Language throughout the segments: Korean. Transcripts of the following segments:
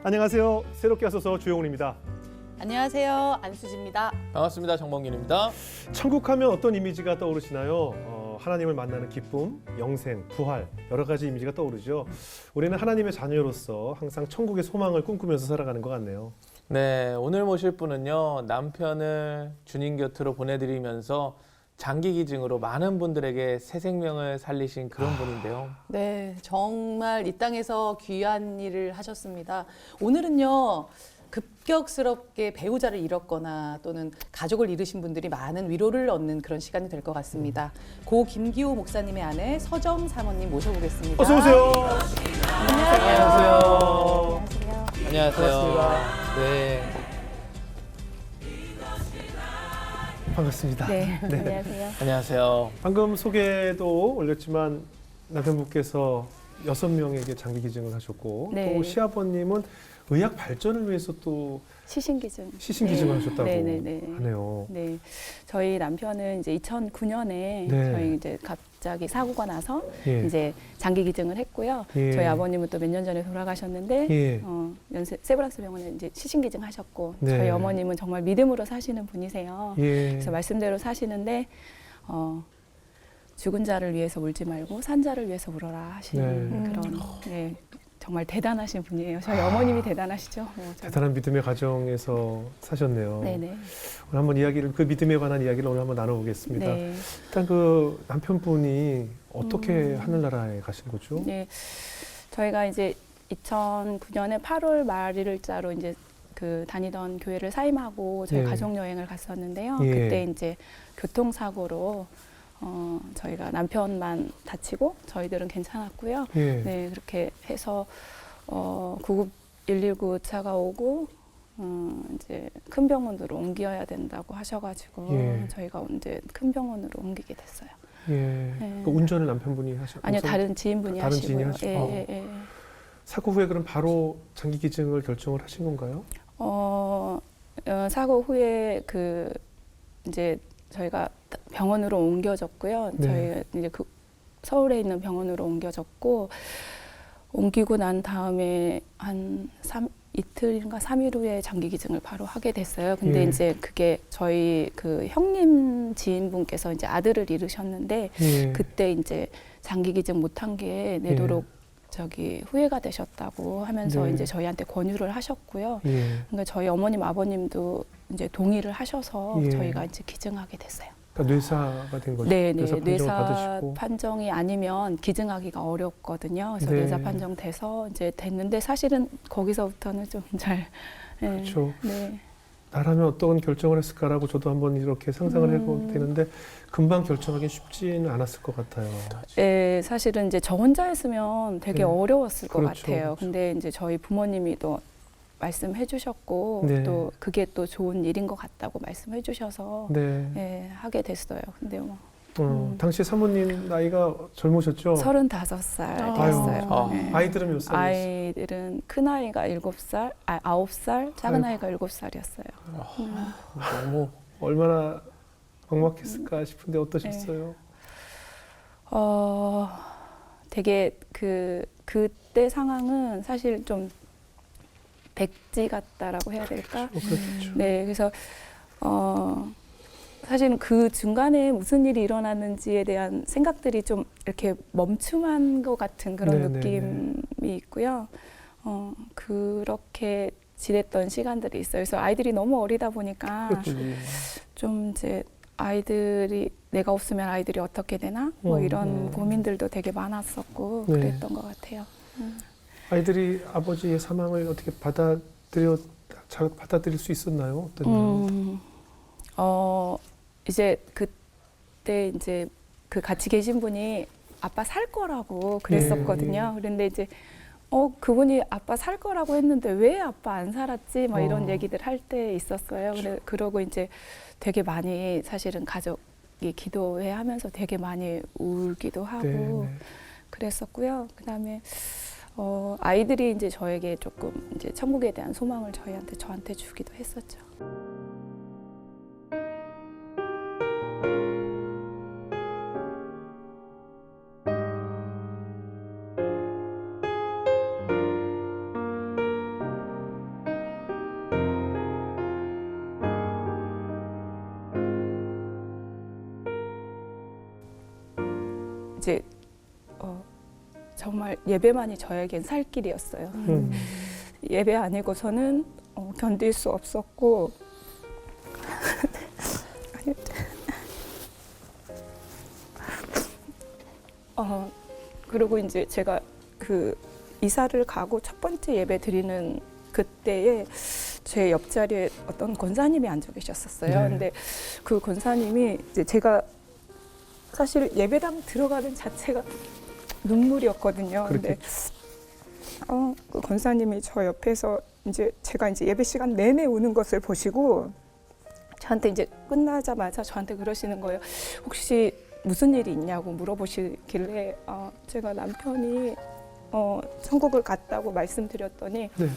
안녕하세요. 새롭게 하소서 주영훈입니다. 안녕하세요. 안수지입니다. 반갑습니다. 정범균입니다. 천국하면 어떤 이미지가 떠오르시나요? 하나님을 만나는 기쁨, 영생, 부활 여러 가지 이미지가 떠오르죠. 우리는 하나님의 자녀로서 항상 천국의 소망을 꿈꾸면서 살아가는 것 같네요. 네, 오늘 모실 분은요. 남편을 주님 곁으로 보내드리면서 장기 기증으로 많은 분들에게 새 생명을 살리신 그런 분인데요. 네, 정말 이 땅에서 귀한 일을 하셨습니다. 오늘은요. 급격스럽게 배우자를 잃었거나 또는 가족을 잃으신 분들이 많은 위로를 얻는 그런 시간이 될 것 같습니다. 고 김기호 목사님의 아내 서정 사모님 모셔보겠습니다. 어서 오세요. 안녕하세요. 안녕하세요. 반갑습니다. 네. 반갑습니다. 네, 네. 안녕하세요. 안녕하세요. 방금 소개도 올렸지만 남편분께서 6명에게 장기 기증을 하셨고 네. 또 시아버님은 의학 발전을 위해서 또 시신기증. 시신 기증을 하셨다고 네네네. 하네요. 네, 저희 남편은 이제 2009년에 네. 저희 이제 갑자기 사고가 나서 예. 이제 장기 기증을 했고요. 예. 저희 아버님은 또 몇 년 전에 돌아가셨는데 예. 세브란스 병원에 이제 시신 기증하셨고 네. 저희 어머님은 정말 믿음으로 사시는 분이세요. 예. 그래서 말씀대로 사시는데 죽은 자를 위해서 울지 말고 산 자를 위해서 울어라 하시는 네. 그런 네, 정말 대단하신 분이에요. 저희 어머님이 대단하시죠. 대단한 믿음의 가정에서 사셨네요. 네네. 오늘 한번 이야기를 그 믿음에 관한 이야기를 오늘 한번 나눠보겠습니다. 네. 일단 그 남편분이 어떻게 하늘나라에 가신 거죠? 네. 저희가 이제 2009년에 8월 말일자로 이제 그 다니던 교회를 사임하고 저희 예. 가족 여행을 갔었는데요. 예. 그때 이제 교통사고로 저희가 남편만 다치고 저희들은 괜찮았고요. 예. 네, 그렇게 해서 구급 119 차가 오고 이제 큰 병원으로 옮겨야 된다고 하셔가지고 예. 저희가 이제 큰 병원으로 옮기게 됐어요. 예. 네. 그 운전을 남편분이 하셨? 아니요, 다른 지인분이 다른 하시고요. 지인이 하시고. 예, 예, 예. 사고 후에 그럼 바로 장기 기증을 결정을 하신 건가요? 사고 후에 그 이제 저희가 병원으로 옮겨졌고요. 네. 저희 이제 그 서울에 있는 병원으로 옮겨졌고 옮기고 난 다음에 한 이틀인가 3일 후에 장기 기증을 바로 하게 됐어요. 근데 예. 이제 그게 저희 그 형님 지인분께서 이제 아들을 잃으셨는데 예. 그때 이제 장기 기증 못한 게 내도록 저기 후회가 되셨다고 하면서 네. 이제 저희한테 권유를 하셨고요. 예. 그러니까 저희 어머님 아버님도 이제 동의를 하셔서 예. 저희가 이제 기증하게 됐어요. 그러니까 뇌사가 된 거죠. 네, 뇌사 판정을 뇌사 받으시고. 판정이 아니면 기증하기가 어렵거든요. 그래서 네. 뇌사 판정 돼서 이제 됐는데 사실은 거기서부터는 좀 잘. 네. 그렇죠. 네. 나라면 어떤 결정을 했을까라고 저도 한번 이렇게 상상을 해보게 되는데 금방 결정하기 쉽지는 않았을 것 같아요. 네, 사실은 이제 저 혼자였으면 되게 네. 어려웠을 것 그렇죠, 같아요. 그렇죠. 근데 이제 저희 부모님이 또 말씀해 주셨고 네. 또 그게 또 좋은 일인 것 같다고 말씀해 주셔서 네. 네, 하게 됐어요. 근데 뭐 당시 사모님 나이가 젊으셨죠? 35살 아유. 됐어요. 아. 네. 아이들은 몇 살이었어요? 아이들은 큰 아이가 7살, 9살, 작은 아이고. 아이가 7살이었어요. 너무 얼마나 막막했을까 싶은데 어떠셨어요? 되게 그때 상황은 사실 좀 백지 같다라고 해야 될까? 그렇죠. 네, 그래서 사실은 그 중간에 무슨 일이 일어났는지에 대한 생각들이 좀 이렇게 멈춤한 것 같은 그런 네네네. 느낌이 있고요. 그렇게 지냈던 시간들이 있어요. 그래서 아이들이 너무 어리다 보니까 그렇죠. 좀 이제 아이들이 내가 없으면 아이들이 어떻게 되나 뭐 이런 고민들도 되게 많았었고 네. 그랬던 것 같아요. 아이들이 아버지의 사망을 어떻게 잘 받아들일 수 있었나요? 어땠나요? 이제 그때 이제 그 같이 계신 분이 아빠 살 거라고 그랬었거든요. 그런데 이제 그분이 아빠 살 거라고 했는데 왜 아빠 안 살았지? 막 이런 얘기들 할 때 있었어요. 그러고 이제 되게 많이 사실은 가족이 기도회 하면서 되게 많이 울기도 하고 네. 그랬었고요. 그다음에 아이들이 이제 저에게 조금 이제 천국에 대한 소망을 저한테 주기도 했었죠. 예배만이 저에겐 살 길이었어요. 예배 아니고서는 견딜 수 없었고 그리고 이제 제가 그 이사를 가고 첫 번째 예배 드리는 그때에 제 옆자리에 어떤 권사님이 앉아 계셨었어요. 네. 근데 그 권사님이 이제 제가 사실 예배당 들어가는 자체가 눈물이었거든요. 근데 그 권사님이 저 옆에서 이제 제가 이제 예배 시간 내내 우는 것을 보시고 저한테 이제 끝나자마자 저한테 그러시는 거예요. 혹시 무슨 일이 있냐고 물어보시길래 제가 남편이 천국을 갔다고 말씀드렸더니 네.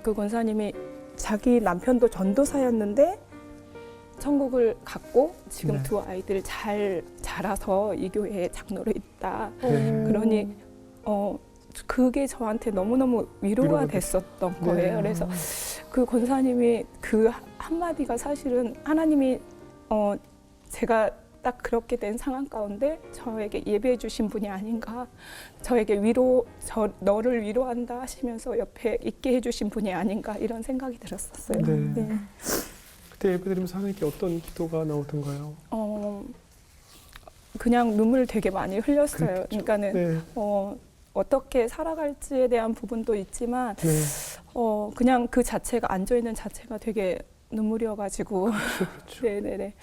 그 권사님이 자기 남편도 전도사였는데 천국을 갔고 지금 네. 두 아이들 잘 자라서 이 교회에 장로로 있다. 네. 그러니 그게 저한테 너무너무 위로가 위로가 됐었던 거예요. 네. 그래서 그 권사님이 그 한마디가 사실은 하나님이 제가 딱 그렇게 된 상황 가운데 저에게 예배해 주신 분이 아닌가, 저에게 너를 위로한다 하시면서 옆에 있게 해주신 분이 아닌가 이런 생각이 들었었어요. 네. 그때 예배드리면서 하나님께 어떤 기도가 나오던가요? 그냥 눈물 되게 많이 흘렸어요. 그랬겠죠. 그러니까는 네. 어떻게 살아갈지에 대한 부분도 있지만 네. 그냥 그 자체가 앉아 있는 자체가 되게 눈물이어가지고 그렇죠. 네네네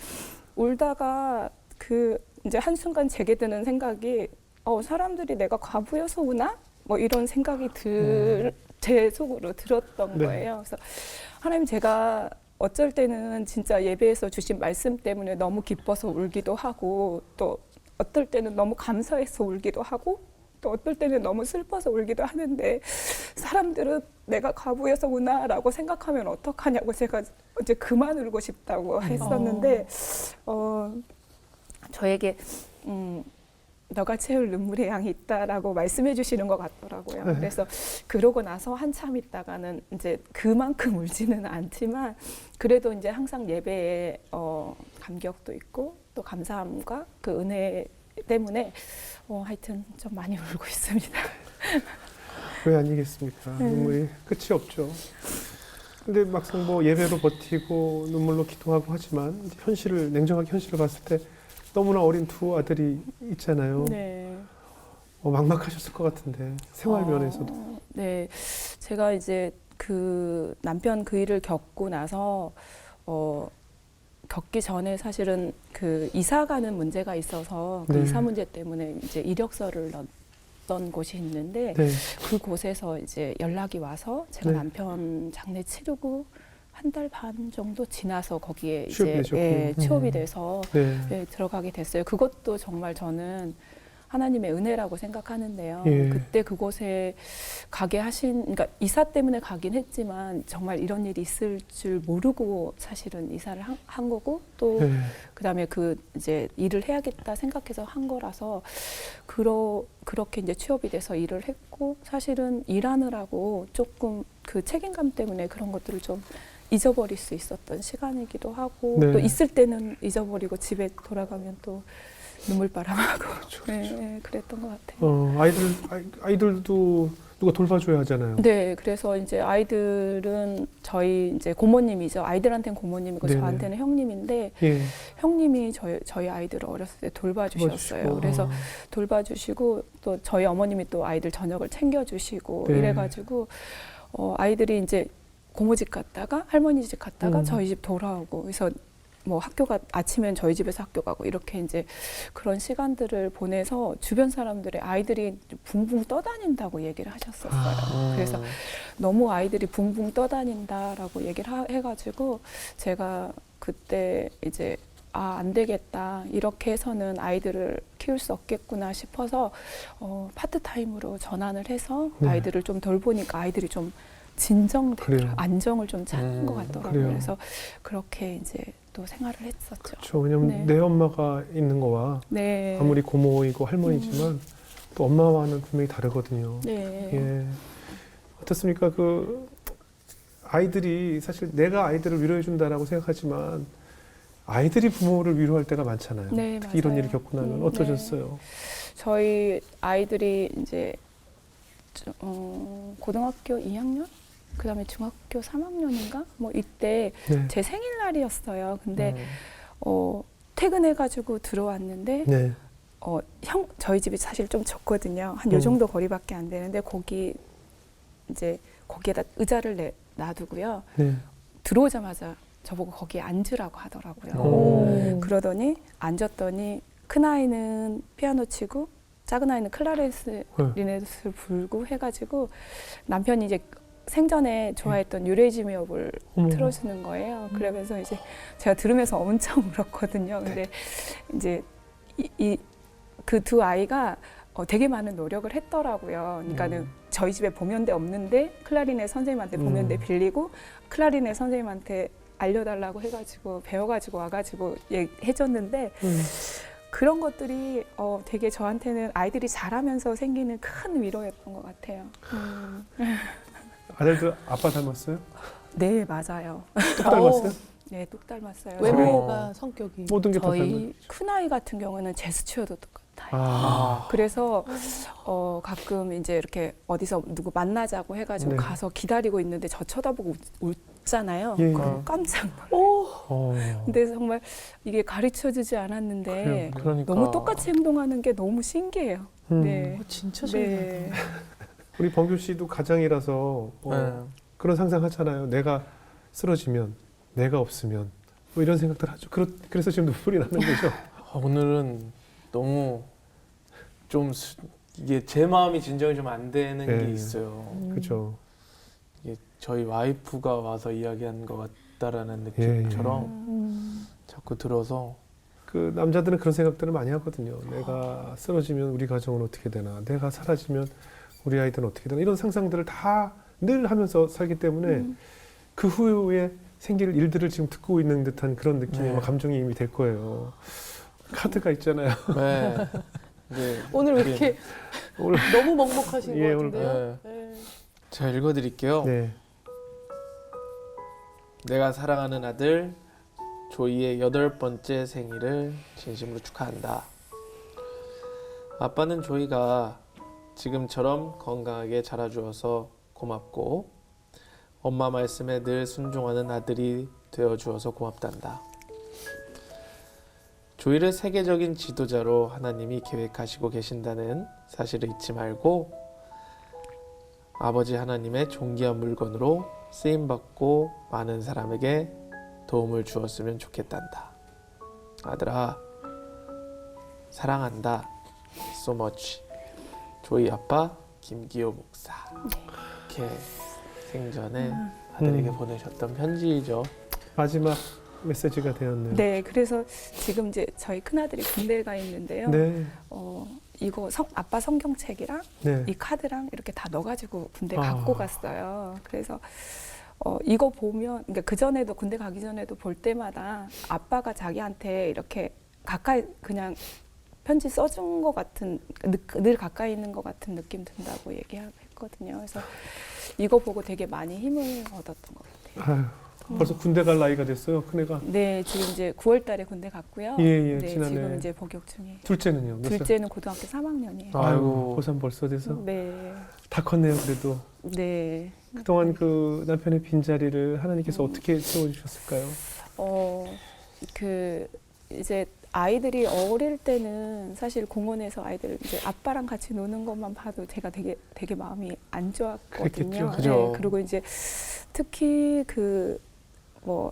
울다가 이제 한 순간 제게 드는 생각이 사람들이 내가 과부여서 우나 뭐 이런 생각이 제 속으로 들었던 네. 거예요. 그래서 하나님 제가 어쩔 때는 진짜 예배에서 주신 말씀 때문에 너무 기뻐서 울기도 하고 또 어떨 때는 너무 감사해서 울기도 하고 또 어떨 때는 너무 슬퍼서 울기도 하는데 사람들은 내가 과부여서 우나라고 생각하면 어떡하냐고 제가 이제 그만 울고 싶다고 했었는데 저에게 너가 채울 눈물의 양이 있다라고 말씀해 주시는 것 같더라고요. 네. 그래서 그러고 나서 한참 있다가는 이제 그만큼 울지는 않지만 그래도 이제 항상 예배에 감격도 있고 또 감사함과 그 은혜 때문에 하여튼 좀 많이 울고 있습니다. 왜 아니겠습니까? 눈물이 끝이 없죠. 근데 막상 뭐 예배로 버티고 눈물로 기도하고 하지만 이제 냉정하게 현실을 봤을 때 너무나 어린 두 아들이 있잖아요. 네. 막막하셨을 것 같은데 생활 면에서도. 네, 제가 이제 그 남편 그 일을 겪고 나서 겪기 전에 사실은 그 이사 가는 문제가 있어서 그 네. 이사 문제 때문에 이제 이력서를 넣었던 곳이 있는데 네. 그 곳에서 이제 연락이 와서 제가 네. 남편 장례 치르고 한 달 반 정도 지나서 거기에 취업이 이제 되셨군요. 취업이 돼서 네. 들어가게 됐어요. 그것도 정말 저는 하나님의 은혜라고 생각하는데요. 예. 그때 그곳에 가게 그러니까 이사 때문에 가긴 했지만 정말 이런 일이 있을 줄 모르고 사실은 이사를 한 거고 또 네. 그다음에 이제 일을 해야겠다 생각해서 한 거라서 그렇게 이제 취업이 돼서 일을 했고 사실은 일하느라고 조금 그 책임감 때문에 그런 것들을 좀 잊어버릴 수 있었던 시간이기도 하고 네. 또 있을 때는 잊어버리고 집에 돌아가면 또 눈물바람하고 그렇죠. 네, 그랬던 것 같아요. 아이들도 누가 돌봐줘야 하잖아요. 네, 그래서 이제 아이들은 저희 이제 고모님이죠. 아이들한테는 고모님이고 네네. 저한테는 형님인데 예. 형님이 저희 아이들을 어렸을 때 돌봐주셨어요. 도와주시고. 그래서 돌봐주시고 또 저희 어머님이 또 아이들 저녁을 챙겨주시고 네. 이래가지고 아이들이 이제 고모 집 갔다가 할머니 집 갔다가 저희 집 돌아오고 그래서 뭐 학교가 아침엔 저희 집에서 학교 가고 이렇게 이제 그런 시간들을 보내서 주변 사람들의 아이들이 붕붕 떠다닌다고 얘기를 하셨었어요. 그래서 너무 아이들이 붕붕 떠다닌다라고 얘기를 해가지고 제가 그때 이제 안 되겠다 이렇게 해서는 아이들을 키울 수 없겠구나 싶어서 파트타임으로 전환을 해서 네. 아이들을 좀 돌보니까 아이들이 좀 그래요. 안정을 좀 찾는 것 같더라고요. 그래요. 그래서 그렇게 이제 또 생활을 했었죠. 그렇죠. 왜냐면 네. 내 엄마가 있는 거와 네. 아무리 고모이고 할머니지만 또 엄마와는 분명히 다르거든요. 네. 예. 어떻습니까? 그 아이들이 사실 내가 아이들을 위로해 준다라고 생각하지만 아이들이 부모를 위로할 때가 많잖아요. 네, 특히 이런 맞아요. 일을 겪고 나면 어떠셨어요? 저희 아이들이 이제 고등학교 2학년, 그다음에 중학교 3학년인가 뭐 이때 네. 제 생일날이었어요. 근데 퇴근해가지고 들어왔는데 네. 저희 집이 사실 좀 좁거든요. 한 요 정도 거리밖에 안 되는데 거기에다 의자를 놔두고요. 네. 들어오자마자 저보고 거기에 앉으라고 하더라고요. 오. 그러더니 앉았더니 큰 아이는 피아노 치고 작은 아이는 클라리넷을 불고 해가지고 남편이 이제 생전에 좋아했던 유레지미업을 어머. 틀어주는 거예요. 그러면서 이제 제가 들으면서 엄청 울었거든요. 근데 이제 그 두 아이가 되게 많은 노력을 했더라고요. 그러니까는 저희 집에 보면대 없는데 클라리넷 선생님한테 보면대 빌리고 클라리넷 선생님한테 알려달라고 해가지고 배워가지고 와가지고 해줬는데 그런 것들이 되게 저한테는 아이들이 자라면서 생기는 큰 위로였던 것 같아요. 아들들 아빠 닮았어요? 네, 맞아요. 똑 닮았어요? 네, 똑 닮았어요. 외모가 성격이 모든 게 다 닮았어요. 저희 큰아이 같은 경우는 제스처도 똑같아요. 아. 그래서 가끔 이제 이렇게 어디서 누구 만나자고 해가지고 네. 가서 기다리고 있는데 저 쳐다보고 웃잖아요. 예. 그럼 깜짝 놀라요. 어. 근데 정말 이게 가르쳐주지 않았는데 그러니까. 너무 똑같이 행동하는 게 너무 신기해요. 네. 진짜 네. 우리 범규 씨도 가장이라서 네. 그런 상상하잖아요. 내가 쓰러지면, 내가 없으면 뭐 이런 생각들 하죠. 그래서 지금 눈물이 나는 거죠. 오늘은 너무 좀 이게 제 마음이 진정이 좀 안 되는 네. 게 있어요. 그렇죠. 이게 저희 와이프가 와서 이야기한 것 같다라는 예, 느낌처럼 자꾸 들어서 그 남자들은 그런 생각들을 많이 하거든요. 내가 쓰러지면 우리 가정은 어떻게 되나, 내가 사라지면 우리 아이들은 어떻게 되나, 이런 상상들을 다 늘 하면서 살기 때문에 그 후에 생길 일들을 지금 듣고 있는 듯한 그런 느낌의 네. 막 감정이 이미 될 거예요. 카드가 있잖아요. 네. 네. 오늘 왜 이게- 이렇게 오늘 너무 먹먹하신 예, 것 오늘- 같은데요? 네. 제가 읽어드릴게요. 네. 내가 사랑하는 아들 조이의 8번째 생일을 진심으로 축하한다. 아빠는 조이가 지금처럼 건강하게 자라주어서 고맙고 엄마 말씀에 늘 순종하는 아들이 되어주어서 고맙단다. 조이를 세계적인 지도자로 하나님이 계획하시고 계신다는 사실을 잊지 말고 아버지 하나님의 존귀한 물건으로 쓰임받고 많은 사람에게 도움을 주었으면 좋겠단다. 아들아, 사랑한다. So much. 조이 아빠 김기호 목사. 이렇게 생전에 아들에게 보내셨던 편지죠. 마지막 메시지가 되었네요. 네, 그래서 지금 이제 저희 큰아들이 군대에 가 있는데요. 네. 이거 아빠 성경책이랑 네. 이 카드랑 이렇게 다 넣어가지고 군대 아. 갖고 갔어요. 그래서 이거 보면, 그러니까 그 전에도 군대 가기 전에도 볼 때마다 아빠가 자기한테 이렇게 가까이 그냥 편지 써준 것 같은, 늘 가까이 있는 것 같은 느낌 든다고 얘기했거든요. 그래서 이거 보고 되게 많이 힘을 얻었던 것 같아요. 아유, 벌써 군대 갈 나이가 됐어요, 큰애가. 네, 지금 이제 9월달에 군대 갔고요. 예, 네, 지난해. 지금 이제 복역 중이에요. 둘째는요? 몇 살? 둘째는 고등학교 3학년이에요. 아이고, 고3 벌써 돼서 네, 다 컸네요, 그래도. 네. 그동안 그 남편의 빈자리를 하나님께서 어떻게 채워주셨을까요? 이제 아이들이 어릴 때는 사실 공원에서 아이들 이제 아빠랑 같이 노는 것만 봐도 제가 되게 마음이 안 좋았거든요. 그랬겠죠. 그죠. 그리고 이제 특히 그러니까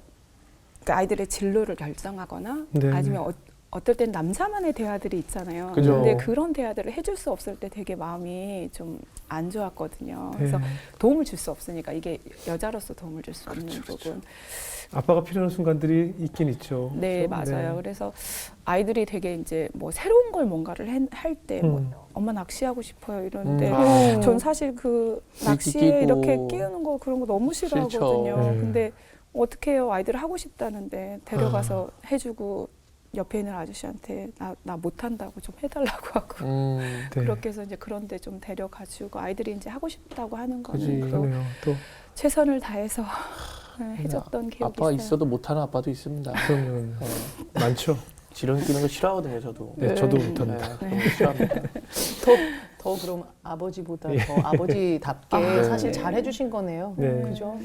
아이들의 진로를 결정하거나 네. 아니면 어떨 땐 남자만의 대화들이 있잖아요. 그죠. 근데 그런 대화들을 해줄 수 없을 때 되게 마음이 좀 안 좋았거든요. 그래서 네. 도움을 줄 수 없으니까 이게 여자로서 도움을 줄 수 없는 그렇죠. 부분. 아빠가 필요한 순간들이 있긴 있죠. 네, 그렇죠? 맞아요. 그래서 아이들이 되게 이제 뭐 새로운 걸 뭔가를 할 때 뭐 엄마 낚시하고 싶어요 이러는데 전 사실 그 낚시에 끼고. 이렇게 끼우는 거 그런 거 너무 싫어하거든요. 싫죠. 네. 근데 어떻게 해요? 아이들 하고 싶다는데 데려가서 해주고 옆에 있는 아저씨한테 나 못한다고 좀 해달라고 하고 네. 그렇게 해서 이제 그런데 좀 데려가지고 아이들이 이제 하고 싶다고 하는 그지. 거는 또 그러네요. 또 최선을 다해서 해줬던 기억이 아빠가 있어요. 있어도 못하는 아빠도 있습니다. 그러면 네. 많죠. 지렁이 끼는 거 싫어하거든요, 저도. 네, 저도 못합니다. 네, 너무 싫어합니다. 더 그럼 아버지보다 예. 더 아버지답게 네. 사실 잘 해주신 거네요. 네. 그죠?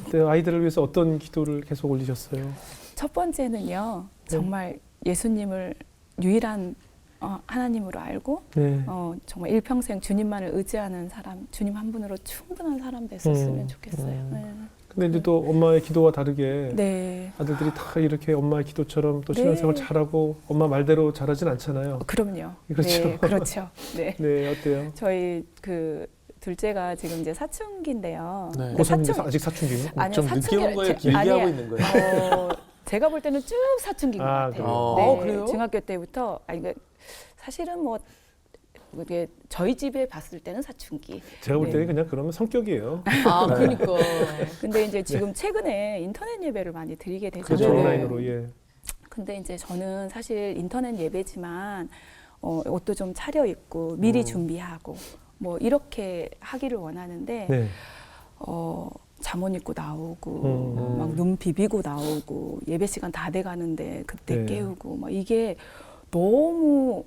그때 아이들을 위해서 어떤 기도를 계속 올리셨어요? 첫 번째는요, 정말 예수님을 유일한 하나님으로 알고 네. 정말 일평생 주님만을 의지하는 사람, 주님 한 분으로 충분한 사람 됐었으면 좋겠어요. 근데 이제 또 엄마의 기도와 다르게 네. 아들들이 다 이렇게 엄마의 기도처럼 또 네. 신앙생활 잘하고 엄마 말대로 잘하진 않잖아요. 그럼요. 그렇죠. 네, 그렇죠. 네. 네, 어때요? 저희 그 둘째가 지금 이제 사춘기인데요. 네. 근데 고3인데 아직 사춘기요? 아니요, 좀 늦게 온 거예요? 제- 길게 아니에요. 하고 있는 거예요? 제가 볼 때는 쭉 사춘기인 것 아, 같아요. 그래요? 네, 그래요? 중학교 때부터 사실은 뭐 이게 저희 집에 봤을 때는 사춘기. 제가 볼 네. 때는 그냥 그러면 성격이에요. 아, 그러니까. 근데 이제 지금 최근에 인터넷 예배를 많이 드리게 그렇죠, 되잖아요. 네. 온라인으로, 예. 근데 이제 저는 사실 인터넷 예배지만 옷도 좀 차려 입고 미리 준비하고 뭐 이렇게 하기를 원하는데 네. 잠옷 입고 나오고 음. 막 눈 비비고 나오고 예배 시간 다 돼 가는데 그때 네. 깨우고 막 이게 너무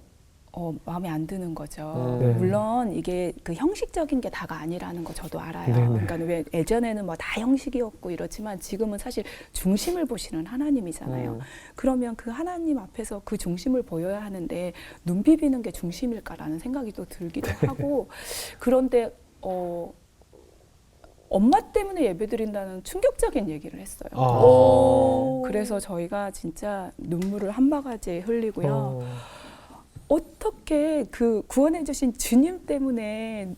마음에 안 드는 거죠. 네. 물론 이게 그 형식적인 게 다가 아니라는 거 저도 알아요. 네네. 그러니까 왜 예전에는 뭐 다 형식이었고 이렇지만 지금은 사실 중심을 보시는 하나님이잖아요. 그러면 그 하나님 앞에서 그 중심을 보여야 하는데 눈 비비는 게 중심일까라는 생각이 또 들기도 하고 그런데 엄마 때문에 예배드린다는 충격적인 얘기를 했어요. 아. 오. 그래서 저희가 진짜 눈물을 한 바가지 흘리고요. 어떻게 그 구원해 주신 주님 때문에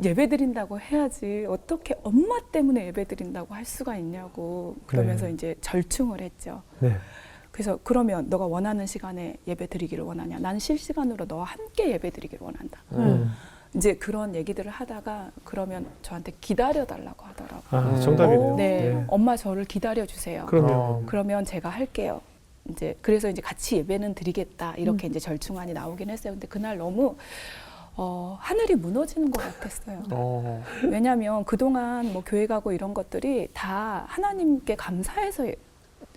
예배드린다고 해야지 어떻게 엄마 때문에 예배드린다고 할 수가 있냐고 그러면서 네. 이제 절충을 했죠. 네. 그래서 그러면 너가 원하는 시간에 예배드리기를 원하냐? 나는 실시간으로 너와 함께 예배드리기를 원한다. 이제 그런 얘기들을 하다가 그러면 저한테 기다려달라고 하더라고요. 아, 정답이네요. 네, 엄마 저를 기다려 주세요. 그러면 그러면 제가 할게요. 이제 그래서 이제 같이 예배는 드리겠다 이렇게 이제 절충안이 나오긴 했어요. 근데 그날 너무 하늘이 무너지는 것 같았어요. 왜냐하면 그동안 뭐 교회 가고 이런 것들이 다 하나님께 감사해서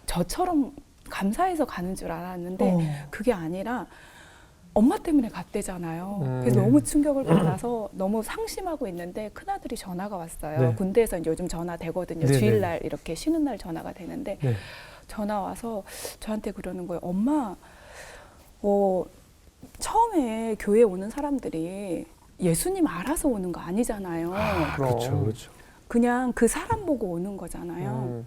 저처럼 감사해서 가는 줄 알았는데 그게 아니라 엄마 때문에 갔대잖아요. 그래서 너무 충격을 받아서 너무 상심하고 있는데 큰아들이 전화가 왔어요. 네. 군대에서 이제 요즘 전화 되거든요. 네네. 주일날 이렇게 쉬는 날 전화가 되는데 네. 전화 와서 저한테 그러는 거예요. 엄마, 처음에 교회 오는 사람들이 예수님 알아서 오는 거 아니잖아요. 그렇죠, 그렇죠. 그냥 그 사람 보고 오는 거잖아요.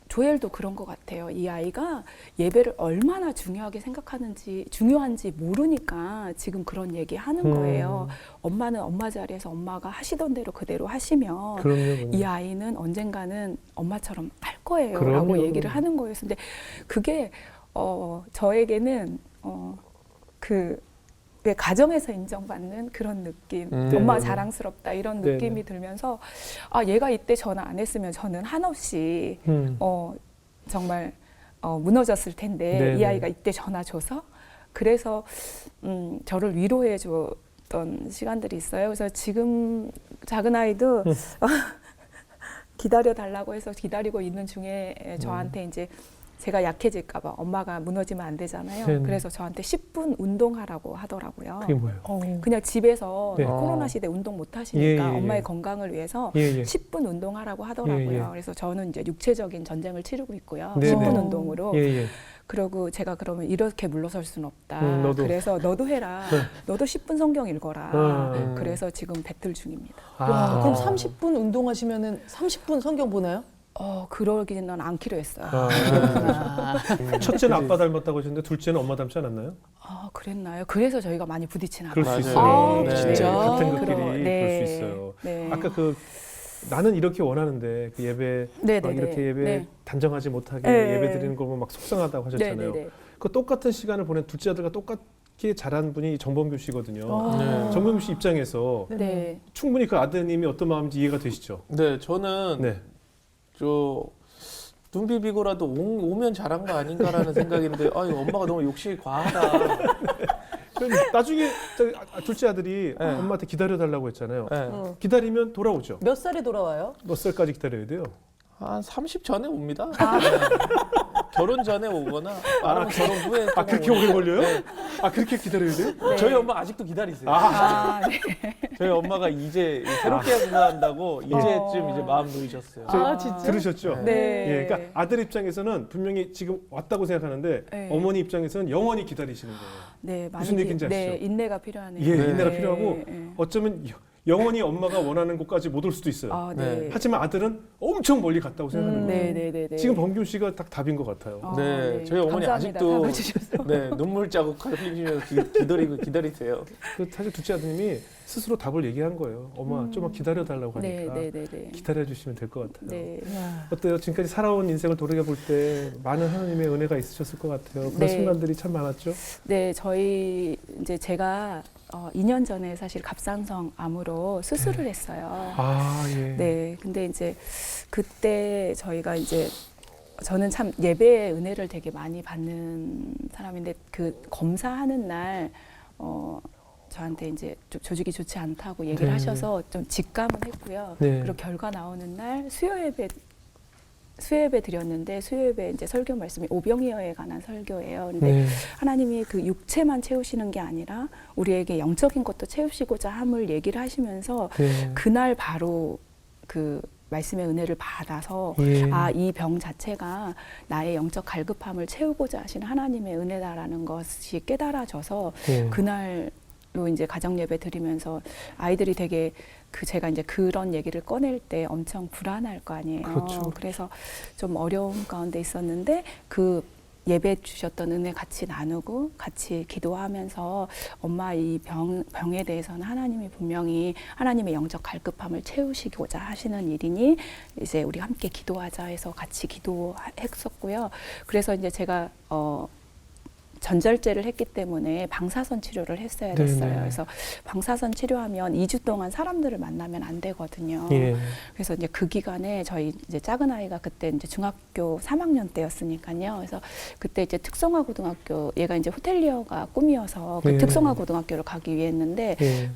조엘도 그런 것 같아요. 이 아이가 예배를 얼마나 중요한지 모르니까 지금 그런 얘기 하는 거예요. 엄마는 엄마 자리에서 엄마가 하시던 대로 그대로 하시면 그럼요. 이 아이는 언젠가는 엄마처럼 할 거예요. 그럼요. 라고 얘기를 하는 거예요. 근데 그게 저에게는 왜 가정에서 인정받는 그런 느낌, 엄마 네네. 자랑스럽다 이런 네네. 느낌이 들면서 얘가 이때 전화 안 했으면 저는 한없이 정말 무너졌을 텐데 네네. 이 아이가 이때 전화 줘서 그래서 저를 위로해 줬던 시간들이 있어요. 그래서 지금 작은 아이도 기다려 달라고 해서 기다리고 있는 중에 저한테 이제 제가 약해질까 봐 엄마가 무너지면 안 되잖아요. 네네. 그래서 저한테 10분 운동하라고 하더라고요. 그게 뭐예요? 그냥 집에서 네. 코로나 시대 운동 못 하시니까 예, 예, 예. 엄마의 건강을 위해서 예, 예. 10분 운동하라고 하더라고요. 예, 예. 그래서 저는 이제 육체적인 전쟁을 치르고 있고요. 네네. 10분 운동으로. 예, 예. 그리고 제가 그러면 이렇게 물러설 수는 없다. 너도. 그래서 너도 해라. 네. 너도 10분 성경 읽어라. 아. 그래서 지금 배틀 중입니다. 와, 그럼 30분 운동하시면은 30분 성경 보나요? 그러기는 않기로 했어요. 첫째는 아빠 닮았다고 하셨는데 둘째는 엄마 닮지 않았나요? 그랬나요? 그래서 저희가 많이 부딪히나 그럴 봐요. 수 맞아요. 있어요. 아, 진짜? 같은 그럼, 것끼리 그럴 수 있어요. 네. 아까 나는 이렇게 원하는데 그 예배 네, 막 네, 이렇게 네. 예배 네. 단정하지 못하게 네. 예배 드리는 거 보면 막 속상하다고 하셨잖아요. 네. 그 똑같은 시간을 보낸 둘째 아들과 똑같게 자란 분이 정범규 씨거든요. 네. 정범규 씨 입장에서 네. 충분히 그 아드님이 어떤 마음인지 이해가 되시죠? 네, 저는 네. 눈 비비고라도 오면 잘한 거 아닌가라는 생각인데 엄마가 너무 욕심이 과하다. 그럼 나중에 둘째 아들이 네. 엄마한테 기다려달라고 했잖아요. 네. 기다리면 돌아오죠. 몇 살에 돌아와요? 몇 살까지 기다려야 돼요? 한 30 전에 옵니다. 결혼 전에 오거나 아니면 결혼 후에 아, 그렇게 오래 걸려요? 아, 그렇게 기다려야 돼요? 네. 저희 엄마 아직도 기다리세요. 아, 네. 저희 엄마가 이제 새롭게 생각한다고 이제쯤 이제 마음 놓이셨어요. 아, 진짜? 들으셨죠? 네. 예, 그러니까 아들 입장에서는 분명히 지금 왔다고 생각하는데 네. 어머니 입장에서는 영원히 기다리시는 거예요. 네, 무슨 얘기인지 네, 아시죠? 인내가 필요하네요. 예, 네. 인내가 필요하고 네. 어쩌면 영원히 엄마가 원하는 곳까지 못 올 수도 있어요. 아, 네. 네. 하지만 아들은 엄청 멀리 갔다고 생각하는 거예요. 네, 네, 네, 네. 지금 범균 씨가 딱 답인 것 같아요. 아, 네, 저희 어머니 감사합니다. 아직도 답을 주셔서. 네, 눈물 자국 흘리면서 기다리세요. 그 사실 둘째 아드님이 스스로 답을 얘기한 거예요. 엄마 좀만 기다려 달라고 네, 하니까 네, 네, 네. 기다려 주시면 될 것 같아요. 네. 어때요? 지금까지 살아온 인생을 돌이켜 볼 때 많은 하나님의 은혜가 있으셨을 것 같아요. 그런 네. 순간들이 참 많았죠. 네, 저희 이제 제가 2년 전에 사실 갑상선 암으로 수술을 했어요. 아, 예. 네, 근데 이제 그때 저희가 이제 저는 참 예배의 은혜를 되게 많이 받는 사람인데 그 검사하는 날 저한테 이제 좀 조직이 좋지 않다고 얘기를 네. 하셔서 좀 직감은 했고요. 네. 그리고 결과 나오는 날 수요예배 드렸는데 수요예배 이제 설교 말씀이 오병이어에 관한 설교예요. 근데 네. 하나님이 그 육체만 채우시는 게 아니라 우리에게 영적인 것도 채우시고자 함을 얘기를 하시면서 네. 그날 바로 그 말씀의 은혜를 받아서 예. 아, 이 병 자체가 나의 영적 갈급함을 채우고자 하시는 하나님의 은혜다라는 것이 깨달아져서 예. 그날로 이제 가정 예배 드리면서 아이들이 되게 제가 이제 그런 얘기를 꺼낼 때 엄청 불안할 거 아니에요. 그렇죠. 그래서 좀 어려움 가운데 있었는데 그 예배 주셨던 은혜 같이 나누고 같이 기도하면서 엄마 이 병에 대해서는 하나님이 분명히 하나님의 영적 갈급함을 채우시고자 하시는 일이니 이제 우리 함께 기도하자 해서 같이 기도했었고요. 그래서 이제 제가 전절제를 했기 때문에 방사선 치료를 했어야 됐어요. 네네. 그래서 방사선 치료하면 2주 동안 사람들을 만나면 안 되거든요. 예. 그래서 이제 그 기간에 저희 이제 작은 아이가 그때 이제 중학교 3학년 때였으니까요. 그래서 그때 이제 특성화 고등학교 얘가 이제 호텔리어가 꿈이어서 그 예. 특성화 고등학교를 가기 위해 했는데 예.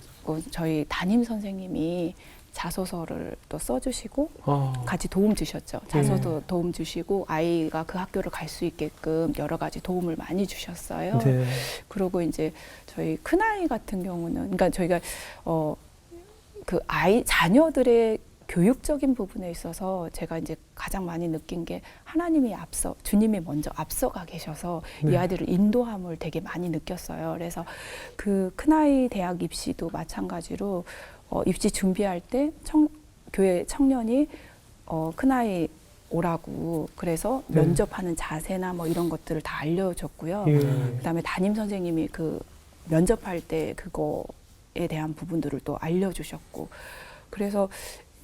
저희 담임 선생님이 자소서를 또 써주시고 아. 같이 도움 주셨죠. 자소도 도움 주시고 아이가 그 학교를 갈 수 있게끔 여러 가지 도움을 많이 주셨어요. 네. 그리고 이제 저희 큰 아이 같은 경우는 그러니까 저희가 그 자녀들의 교육적인 부분에 있어서 제가 이제 가장 많이 느낀 게 하나님이 주님이 먼저 앞서가 계셔서 이 네. 아이들을 인도함을 되게 많이 느꼈어요. 그래서 그 큰아이 대학 입시도 마찬가지로 입시 준비할 때 교회 청년이 큰아이 오라고 그래서 네. 면접하는 자세나 뭐 이런 것들을 다 알려줬고요. 예. 그다음에 담임 선생님이 그 면접할 때 그거에 대한 부분들을 또 알려주셨고 그래서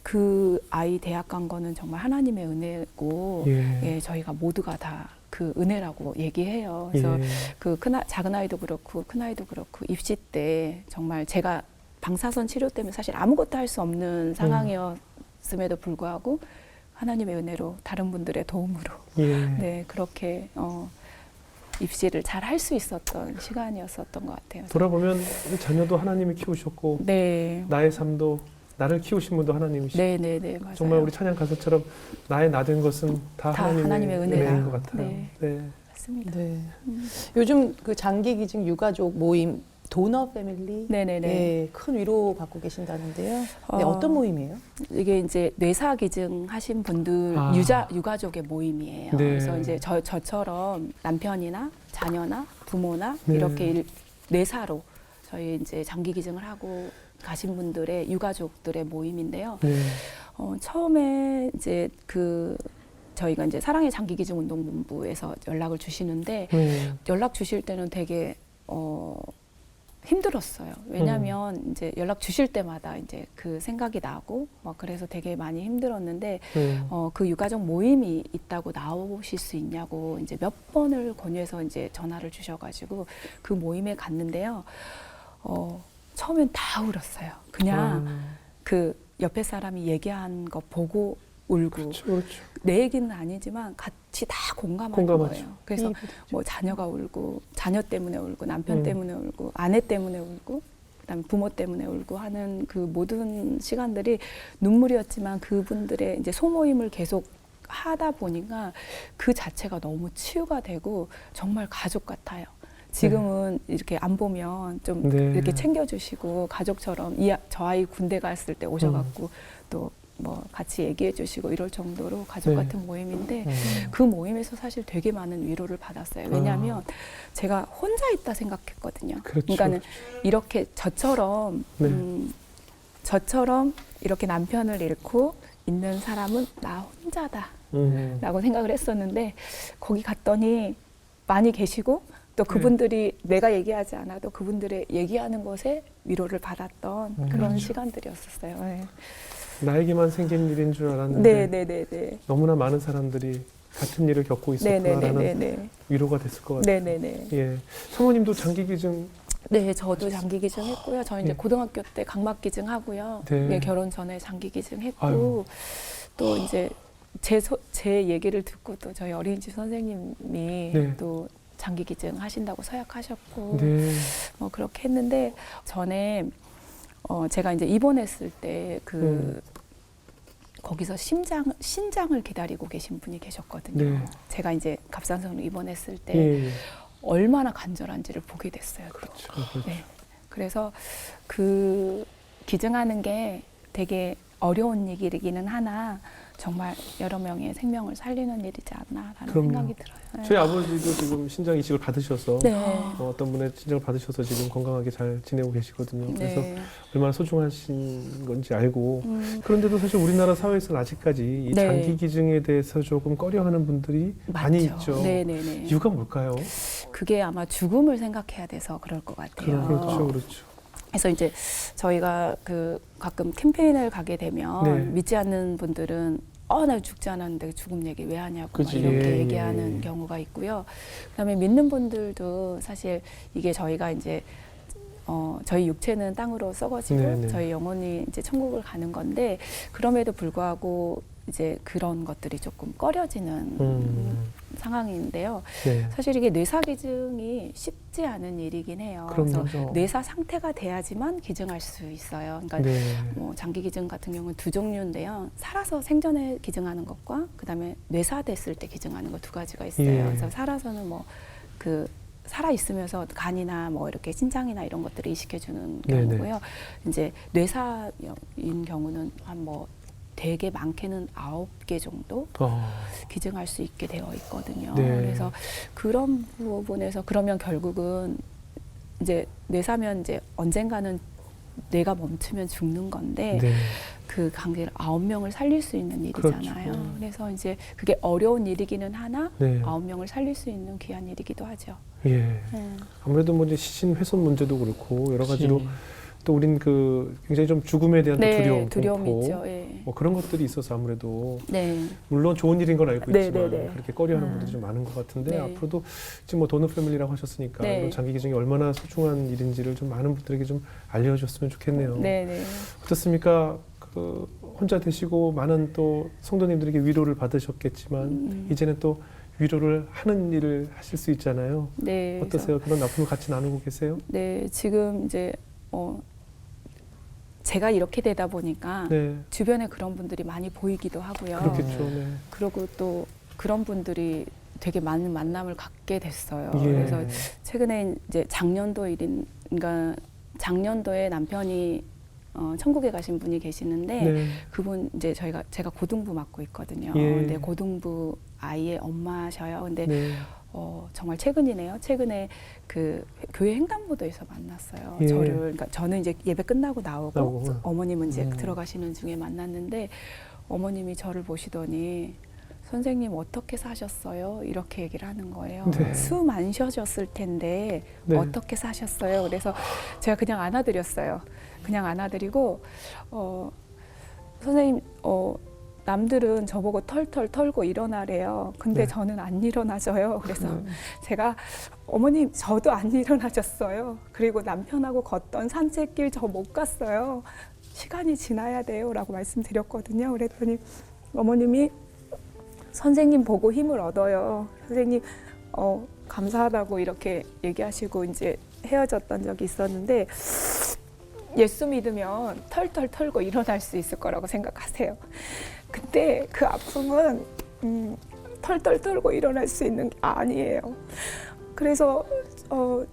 그 아이 대학 간 거는 정말 하나님의 은혜고 예. 예, 저희가 모두가 다 그 은혜라고 얘기해요. 그래서 예. 그 작은 아이도 그렇고 큰 아이도 그렇고 입시 때 정말 제가 방사선 치료 때문에 사실 아무것도 할 수 없는 상황이었음에도 불구하고 하나님의 은혜로 다른 분들의 도움으로 예. 네 그렇게 입시를 잘 할 수 있었던 시간이었었던 것 같아요. 돌아보면 우리 자녀도 하나님이 키우셨고 네, 나의 삶도 나를 키우신 분도 하나님이시고 네, 네, 네, 맞아요. 정말 우리 찬양 가사처럼 나의 나된 것은 다, 다 하나님의, 하나님의 은혜다. 은혜인 것 같아요. 네. 네. 맞습니다. 네. 요즘 그 장기기증 유가족 모임 도너 패밀리 네, 네, 네. 예, 큰 위로 받고 계신다는데요. 네, 어떤 모임이에요? 이게 이제 뇌사 기증 하신 분들 아. 유가족의 모임이에요. 네. 그래서 이제 저처럼 남편이나 자녀나 부모나 네. 이렇게 뇌사로 저희 이제 장기 기증을 하고 가신 분들의 유가족들의 모임인데요. 네. 처음에 이제 저희가 이제 사랑의 장기 기증 운동본부에서 연락을 주시는데 네. 연락 주실 때는 되게 힘들었어요. 왜냐하면 이제 연락 주실 때마다 이제 그 생각이 나고 막 그래서 되게 많이 힘들었는데 네. 그 유가족 모임이 있다고 나오실 수 있냐고 이제 몇 번을 권유해서 이제 전화를 주셔가지고 그 모임에 갔는데요. 처음엔 다 울었어요. 그냥 그 옆에 사람이 얘기한 거 보고 울고 그렇죠, 그렇죠. 내 얘기는 아니지만 같이 다 공감하는 공감하죠. 거예요. 그래서 뭐 자녀가 울고 자녀 때문에 울고 남편 때문에 울고 아내 때문에 울고 그다음에 부모 때문에 울고 하는 그 모든 시간들이 눈물이었지만 그분들의 이제 소모임을 계속 하다 보니까 그 자체가 너무 치유가 되고 정말 가족 같아요. 지금은 이렇게 안 보면 좀 네. 이렇게 챙겨주시고 가족처럼 저 아이 군대 갔을 때 오셔갖고 또 뭐 같이 얘기해 주시고 이럴 정도로 가족 네. 같은 모임인데 그 모임에서 사실 되게 많은 위로를 받았어요. 왜냐하면 제가 혼자 있다 생각했거든요. 그렇죠. 그러니까는 이렇게 저처럼 네. 저처럼 이렇게 남편을 잃고 있는 사람은 나 혼자다라고 생각을 했었는데 거기 갔더니 많이 계시고 또 그분들이 내가 얘기하지 않아도 그분들의 얘기하는 것에 위로를 받았던 그런 그렇죠. 시간들이었었어요. 네. 나에게만 생긴 일인 줄 알았는데 네네네네. 너무나 많은 사람들이 같은 일을 겪고 있었구나라는 네네네네. 위로가 됐을 것 같아요. 네네네. 예, 사모님도 장기 기증. 네, 저도 장기 기증 했고요. 저는 이제 네. 고등학교 때 각막 기증 하고요. 네. 네, 결혼 전에 장기 기증 했고 아유. 또 이제 제 얘기를 듣고 또 저희 어린이집 선생님이 네. 또 장기 기증 하신다고 서약하셨고 네. 뭐 그렇게 했는데 전에 제가 이제 입원했을 때 거기서 신장을 기다리고 계신 분이 계셨거든요. 네. 제가 이제 갑상선으로 입원했을 때 예. 얼마나 간절한지를 보게 됐어요. 또. 그렇죠. 그렇죠. 네. 그래서 그 기증하는 게 되게 어려운 일이기는 하나 정말 여러 명의 생명을 살리는 일이지 않나라는 그럼요. 생각이 들어요. 네. 저희 아버지도 지금 신장 이식을 받으셔서 네. 어떤 분의 신장을 받으셔서 지금 건강하게 잘 지내고 계시거든요. 그래서 네. 얼마나 소중하신 건지 알고 그런데도 사실 우리나라 사회에서는 아직까지 이 네. 장기 기증에 대해서 조금 꺼려하는 분들이 많이 맞죠. 있죠. 네네네. 이유가 뭘까요? 그게 아마 죽음을 생각해야 돼서 그럴 것 같아요. 그렇죠, 그렇죠. 그래서 이제 저희가 가끔 캠페인을 가게 되면 네. 믿지 않는 분들은 나 죽지 않았는데 죽음 얘기 왜 하냐고 막 그치. 이렇게 예, 얘기하는 예. 경우가 있고요. 그다음에 믿는 분들도 사실 이게 저희가 이제 저희 육체는 땅으로 썩어지고 네네. 저희 영혼이 이제 천국을 가는 건데 그럼에도 불구하고 이제 그런 것들이 조금 꺼려지는 상황인데요. 네. 사실 이게 뇌사 기증이 쉽지 않은 일이긴 해요. 그럼요. 그래서 뇌사 상태가 돼야지만 기증할 수 있어요. 그러니까 네. 뭐 장기 기증 같은 경우는 두 종류인데요. 살아서 생전에 기증하는 것과 그다음에 뇌사 됐을 때 기증하는 것 두 가지가 있어요. 예. 그래서 살아서는 뭐 살아 있으면서 간이나 뭐 이렇게 신장이나 이런 것들을 이식해주는 네네. 경우고요. 이제 뇌사인 경우는 한 뭐 되게 많게는 9개 정도 기증할 수 있게 되어 있거든요. 네. 그래서 그런 부분에서 그러면 결국은 이제 뇌사면 이제 언젠가는 뇌가 멈추면 죽는 건데 네. 그 관계를 9명을 살릴 수 있는 일이잖아요. 그렇죠. 그래서 이제 그게 어려운 일이기는 하나 네. 9명을 살릴 수 있는 귀한 일이기도 하죠. 예. 아무래도 뭐 이제 시신 훼손 문제도 그렇고 여러 가지로 또 우린 굉장히 좀 죽음에 대한 네, 두려움, 공포, 있죠. 예. 뭐 그런 것들이 있어서 아무래도 네. 물론 좋은 일인 걸 알고 네, 있지만 네, 네. 그렇게 꺼려하는 분들이 좀 많은 것 같은데 네. 앞으로도 지금 뭐 도너 패밀리라고 하셨으니까 네. 그런 장기 기증이 얼마나 소중한 일인지를 좀 많은 분들에게 좀 알려줬으면 좋겠네요. 네, 네. 어떻습니까? 혼자 되시고 많은 또 성도님들에게 위로를 받으셨겠지만 이제는 또 위로를 하는 일을 하실 수 있잖아요. 네. 어떠세요? 그런 아픔을 같이 나누고 계세요? 네, 지금 이제 제가 이렇게 되다 보니까 네, 주변에 그런 분들이 많이 보이기도 하고요. 그렇겠죠. 네. 그리고 또 그런 분들이 되게 많은 만남을 갖게 됐어요. 예. 그래서 최근에 이제 그러니까 작년도에 남편이 천국에 가신 분이 계시는데 네. 그분 이제 제가 고등부 맡고 있거든요. 예. 근데 고등부 아이의 엄마셔요. 근데 네. 정말 최근이네요. 최근에 그 교회 횡단보도에서 만났어요. 예. 그러니까 저는 이제 예배 끝나고 나오고 어머님은 이제 음. 들어가시는 중에 만났는데 어머님이 저를 보시더니 선생님 어떻게 사셨어요? 이렇게 얘기를 하는 거예요. 네. 숨 안 쉬어졌을 텐데 네. 어떻게 사셨어요? 그래서 제가 그냥 안아드렸어요. 그냥 안아드리고 선생님 남들은 저보고 털털 털고 일어나래요. 근데 네. 저는 안 일어나져요. 그래서 제가 어머님 저도 안 일어나졌어요. 그리고 남편하고 걷던 산책길 저 못 갔어요. 시간이 지나야 돼요. 라고 말씀드렸거든요. 그랬더니 어머님이 선생님 보고 힘을 얻어요. 선생님 감사하다고 이렇게 얘기하시고 이제 헤어졌던 적이 있었는데 예수 믿으면 털털 털고 일어날 수 있을 거라고 생각하세요. 근데 그 아픔은 털털 떨고 일어날 수 있는 게 아니에요. 그래서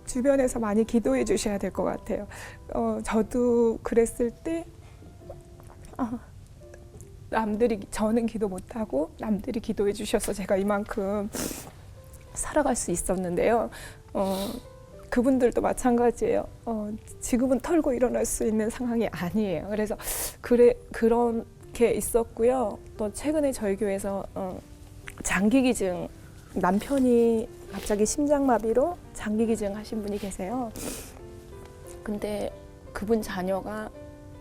주변에서 많이 기도해 주셔야 될 것 같아요. 저도 그랬을 때 저는 기도 못하고 남들이 기도해 주셔서 제가 이만큼 살아갈 수 있었는데요. 그분들도 마찬가지예요. 지금은 털고 일어날 수 있는 상황이 아니에요. 그래서 그렇게 있었고요. 또 최근에 저희 교회에서 장기기증, 남편이 갑자기 심장마비로 장기기증 하신 분이 계세요. 근데 그분 자녀가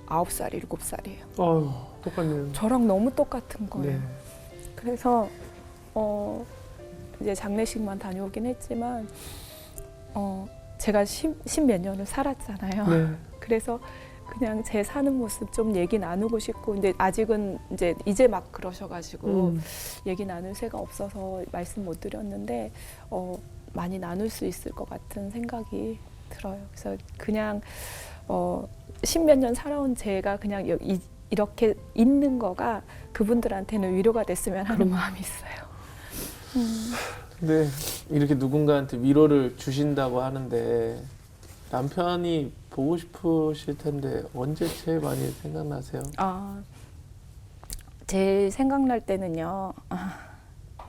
9살, 7살이에요. 똑같네요. 저랑 너무 똑같은 거예요. 네. 그래서 이제 장례식만 다녀오긴 했지만 제가 십몇 년을 살았잖아요. 네. 그래서 그냥 제 사는 모습 좀 얘기 나누고 싶고, 근데 아직은 이제 막 그러셔가지고 얘기 나눌 새가 없어서 말씀 못 드렸는데 많이 나눌 수 있을 것 같은 생각이 들어요. 그래서 그냥 십몇 년 살아온 제가 그냥 이렇게 있는 거가 그분들한테는 위로가 됐으면 하는 마음이 있어요. 근데 이렇게 누군가한테 위로를 주신다고 하는데 남편이 보고 싶으실 텐데 언제 제일 많이 생각나세요? 제일 생각날 때는요.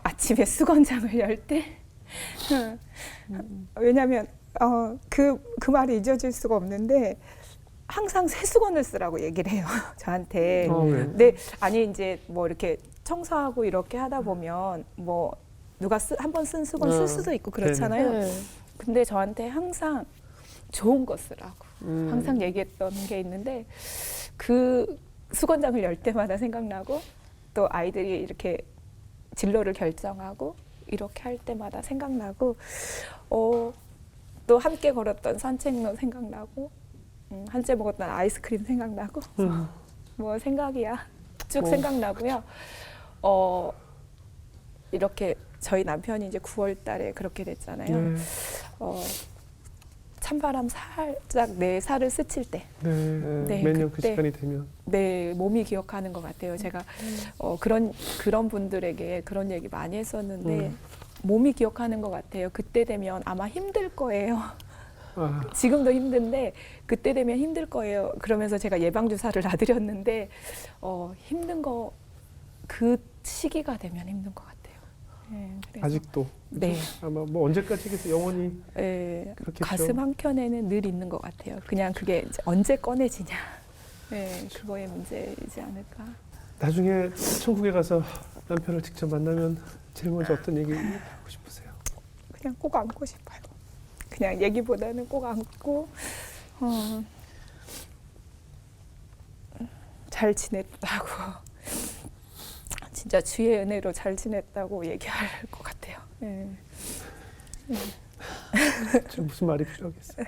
아침에 수건장을 열 때. 왜냐하면 그 말이 잊어질 수가 없는데 항상 새 수건을 쓰라고 얘기를 해요. 저한테. 네. 아니 이제 뭐 이렇게 청소하고 이렇게 하다 보면 뭐 누가 한 번 쓴 수건 쓸 수도 있고 그렇잖아요. 네. 근데 저한테 항상 좋은 거 쓰라고 항상 얘기했던 게 있는데, 그 수건장을 열 때마다 생각나고, 또 아이들이 이렇게 진로를 결정하고 이렇게 할 때마다 생각나고, 또 함께 걸었던 산책로 생각나고, 한째 먹었던 아이스크림 생각나고, 뭐 생각이야 쭉 생각나고요. 이렇게 저희 남편이 이제 9월 달에 그렇게 됐잖아요. 네. 찬바람 살짝 내 살을 스칠 때, 네, 매년 그 그때. 시간이 되면. 내 몸이 기억하는 것 같아요. 제가 그런 분들에게 그런 얘기 많이 했었는데 몸이 기억하는 것 같아요. 그때 되면 아마 힘들 거예요. 지금도 힘든데 그때 되면 힘들 거예요. 그러면서 제가 예방주사를 놔드렸는데 힘든 거 그 시기가 되면 힘든 것 같아요. 네, 그래서 아직도. 네. 아마 뭐 언제까지겠어 영원히. 네, 그렇겠죠. 가슴 한 켠에는 늘 있는 것 같아요. 그냥 그게 이제 언제 꺼내지냐. 네, 그거의 문제이지 않을까. 나중에 천국에 가서 남편을 직접 만나면 제일 먼저 어떤 얘기 하고 싶으세요? 그냥 꼭 안고 싶어요. 그냥 얘기보다는 꼭 안고 잘 지냈다고, 진짜 주의 은혜로 잘 지냈다고 얘기할 것 같아요. 네. 지금 무슨 말이 필요하겠어요?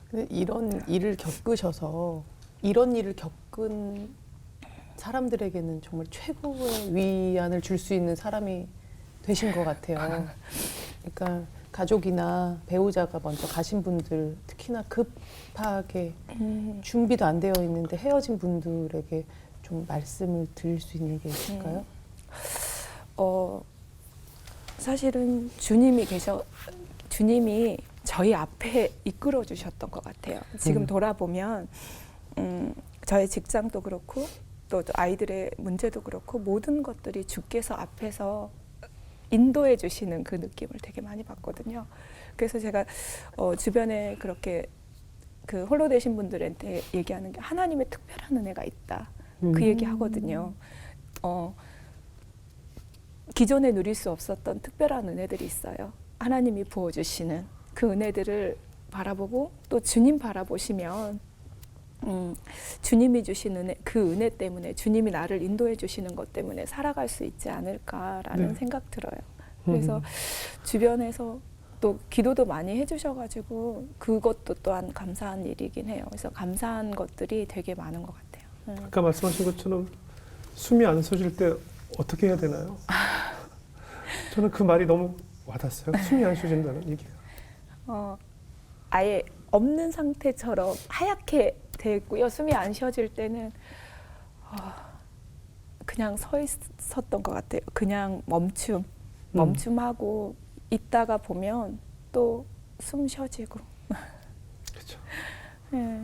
근데 이런 일을 겪으셔서 이런 일을 겪은 사람들에게는 정말 최고의 위안을 줄 수 있는 사람이 되신 것 같아요. 그러니까 가족이나 배우자가 먼저 가신 분들, 특히나 급하게 준비도 안 되어 있는데 헤어진 분들에게 좀 말씀을 드릴 수 있는 게 있을까요? 사실은 주님이 저희 앞에 이끌어 주셨던 것 같아요. 지금 돌아보면 저의 직장도 그렇고 또 아이들의 문제도 그렇고 모든 것들이 주께서 앞에서 인도해 주시는 그 느낌을 되게 많이 받거든요. 그래서 제가 주변에 그렇게 그 홀로 되신 분들한테 얘기하는 게 하나님의 특별한 은혜가 있다. 그 얘기 하거든요. 기존에 누릴 수 없었던 특별한 은혜들이 있어요. 하나님이 부어주시는 그 은혜들을 바라보고 또 주님 바라보시면 주님이 주신 은혜, 그 은혜 때문에 주님이 나를 인도해 주시는 것 때문에 살아갈 수 있지 않을까라는 네. 생각 들어요. 그래서 주변에서 또 기도도 많이 해주셔가지고 그것도 또한 감사한 일이긴 해요. 그래서 감사한 것들이 되게 많은 것 같아요. 아까 말씀하신 것처럼 숨이 안 쉬어질 때 어떻게 해야 되나요? 저는 그 말이 너무 와닿았어요. 숨이 안 쉬어진다는 얘기가. 아예 없는 상태처럼 하얗게 돼 있고요. 숨이 안 쉬어질 때는 그냥 서 있었던 것 같아요. 그냥 멈춤하고 있다가 보면 또 숨 쉬어지고. 그렇죠. 네.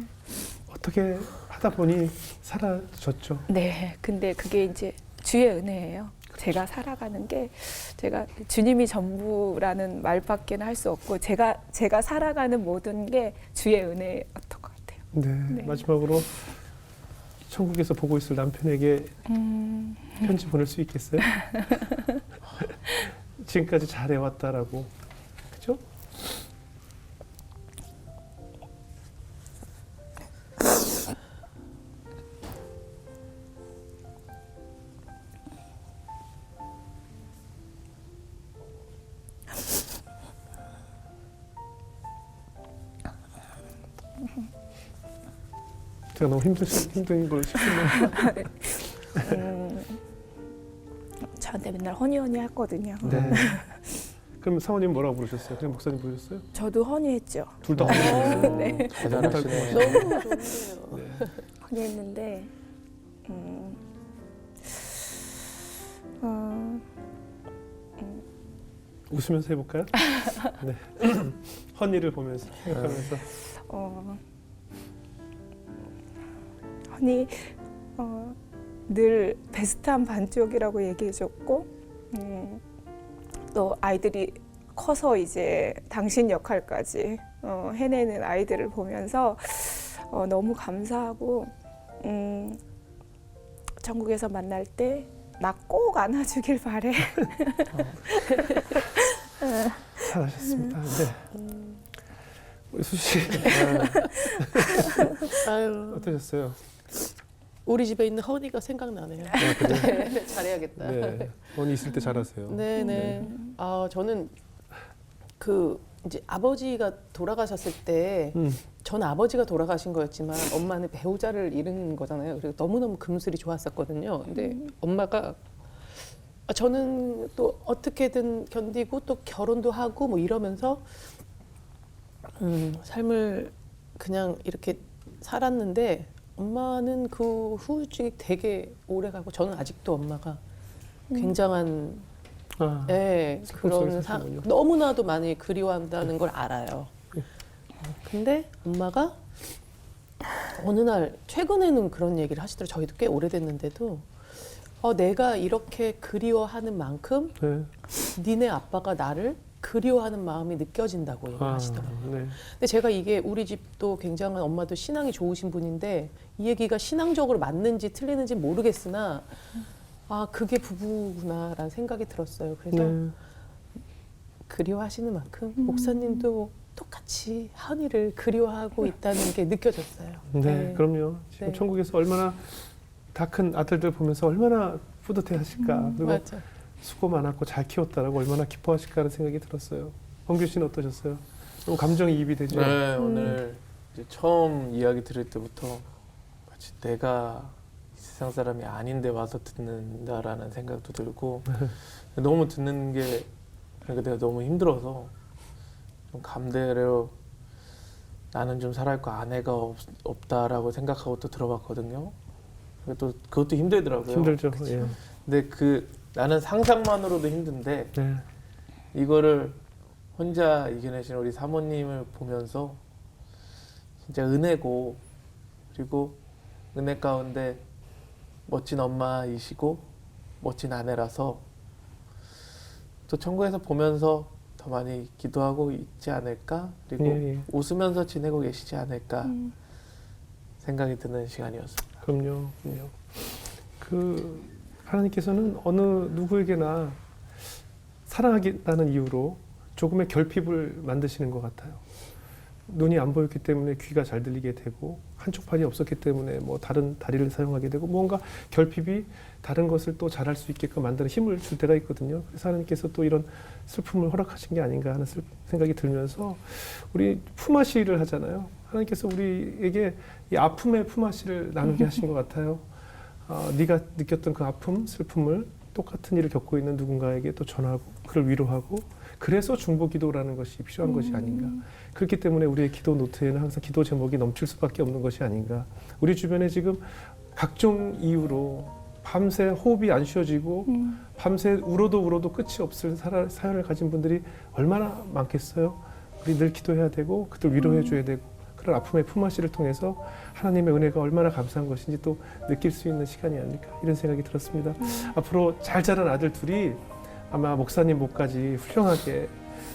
어떻게 하다 보니 사라졌죠. 네, 근데 그게 이제 주의 은혜예요. 제가 살아가는 게 제가 주님이 전부라는 말밖에는 할 수 없고 제가 살아가는 모든 게 주의 은혜였던 것 같아요. 네. 네. 마지막으로 천국에서 보고 있을 남편에게 편지 보낼 수 있겠어요? 지금까지 잘해왔다라고. 그죠? 제가 너무 힘든 걸 싶으면 저한테 맨날 허니 했거든요. 네. 그럼 사모님 뭐라고 부르셨어요? 그냥 목사님 부르셨어요? 저도 허니했죠. 둘 다. 네. 대단하시네. 너무 좋네요. 네. 허니했는데 웃으면서 해볼까요? 네. 허니를 보면서 생각하면서. 허니 늘 베스트한 반쪽이라고 얘기해줬고 또 아이들이 커서 이제 당신 역할까지 해내는 아이들을 보면서 너무 감사하고 전국에서 만날 때 나 꼭 안아주길 바래. 잘하셨습니다. 네. 우리 수씨 아유, 어떠셨어요? 우리 집에 있는 허니가 생각나네요. 네, 잘해야겠다. 네. 언니 있을 때 잘하세요. 네네. 아 저는 그 이제 아버지가 돌아가셨을 때 전 아버지가 돌아가신 거였지만 엄마는 배우자를 잃은 거잖아요. 그리고 너무너무 금슬이 좋았었거든요. 근데 엄마가 저는 또 어떻게든 견디고 또 결혼도 하고 뭐 이러면서 삶을 그냥 이렇게 살았는데 엄마는 그 후유증이 되게 오래 가고 저는 아직도 엄마가 굉장한 아, 예, 슬픔 그런 속에 사시는군요. 너무나도 많이 그리워한다는 걸 알아요. 근데 엄마가 어느 날 최근에는 그런 얘기를 하시더라고요. 저희도 꽤 오래됐는데도 내가 이렇게 그리워하는 만큼 네. 니네 아빠가 나를 그리워하는 마음이 느껴진다고 얘기하시더라고요. 네. 근데 제가 이게 우리 집도 굉장한 엄마도 신앙이 좋으신 분인데 이 얘기가 신앙적으로 맞는지 틀리는지 모르겠으나 아 그게 부부구나라는 생각이 들었어요. 그래서 네. 그리워하시는 만큼 목사님도 똑같이 하은이를 그리워하고 있다는 게 느껴졌어요. 네, 그럼요. 지금 네. 천국에서 얼마나 다 큰 아들들 보면서 얼마나 뿌듯해 하실까. 그리고 맞아. 수고 많았고 잘 키웠다라고 얼마나 기뻐하실까 하는 생각이 들었어요. 범규 씨는 어떠셨어요? 너무 감정이입이 되죠? 네, 오늘 이제 처음 이야기 들을 때부터 마치 내가 이 세상 사람이 아닌데 와서 듣는다라는 생각도 들고 너무 듣는 게 그러니까 내가 너무 힘들어서 좀 감대로 나는 좀 살아갈 거 아내가 없다라고 생각하고 또 들어봤거든요. 또 그것도 힘들더라고요. 힘들죠. 예. 근데 그 나는 상상만으로도 힘든데 네. 이거를 혼자 이겨내신 우리 사모님을 보면서 진짜 은혜고 그리고 은혜 가운데 멋진 엄마이시고 멋진 아내라서 또 천국에서 보면서 더 많이 기도하고 있지 않을까 그리고 예. 웃으면서 지내고 계시지 않을까 생각이 드는 시간이었습니다. 그럼요. 그 하나님께서는 어느 누구에게나 사랑하겠다는 이유로 조금의 결핍을 만드시는 것 같아요. 눈이 안 보였기 때문에 귀가 잘 들리게 되고 한쪽 팔이 없었기 때문에 뭐 다른 다리를 사용하게 되고 뭔가 결핍이 다른 것을 또 잘할 수 있게끔 만드는 힘을 줄 때가 있거든요. 그래서 하나님께서 또 이런 슬픔을 허락하신 게 아닌가 하는 생각이 들면서 우리 품앗이를 하잖아요. 하나님께서 우리에게 이 아픔의 품앗이를 나누게 하신 것 같아요. 네가 느꼈던 그 아픔, 슬픔을 똑같은 일을 겪고 있는 누군가에게 또 전하고 그를 위로하고 그래서 중보기도라는 것이 필요한 것이 아닌가. 그렇기 때문에 우리의 기도 노트에는 항상 기도 제목이 넘칠 수밖에 없는 것이 아닌가. 우리 주변에 지금 각종 이유로 밤새 호흡이 안 쉬어지고 밤새 울어도 끝이 없을 사연을 가진 분들이 얼마나 많겠어요. 우리 늘 기도해야 되고 그들 위로해 줘야 되고 그런 아픔의 품앗이를 통해서 하나님의 은혜가 얼마나 감사한 것인지 또 느낄 수 있는 시간이 아닐까 이런 생각이 들었습니다. 앞으로 잘 자란 아들 둘이 아마 목사님 목까지 훌륭하게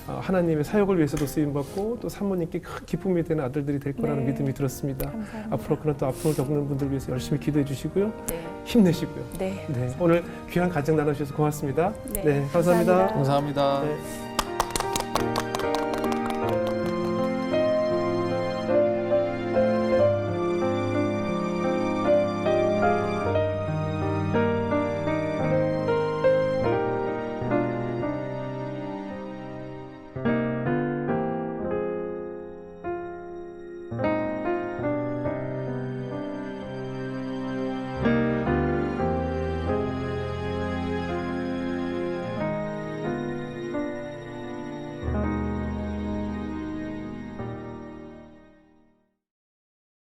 하나님의 사역을 위해서도 쓰임받고 또 사모님께 큰 기쁨이 되는 아들들이 될 거라는 네. 믿음이 들었습니다. 감사합니다. 앞으로 그런 또 아픔을 겪는 분들 위해서 열심히 기도해 주시고요. 네. 힘내시고요. 네. 네, 오늘 귀한 간증 나눠주셔서 고맙습니다. 네, 네, 감사합니다. 감사합니다. 감사합니다. 네.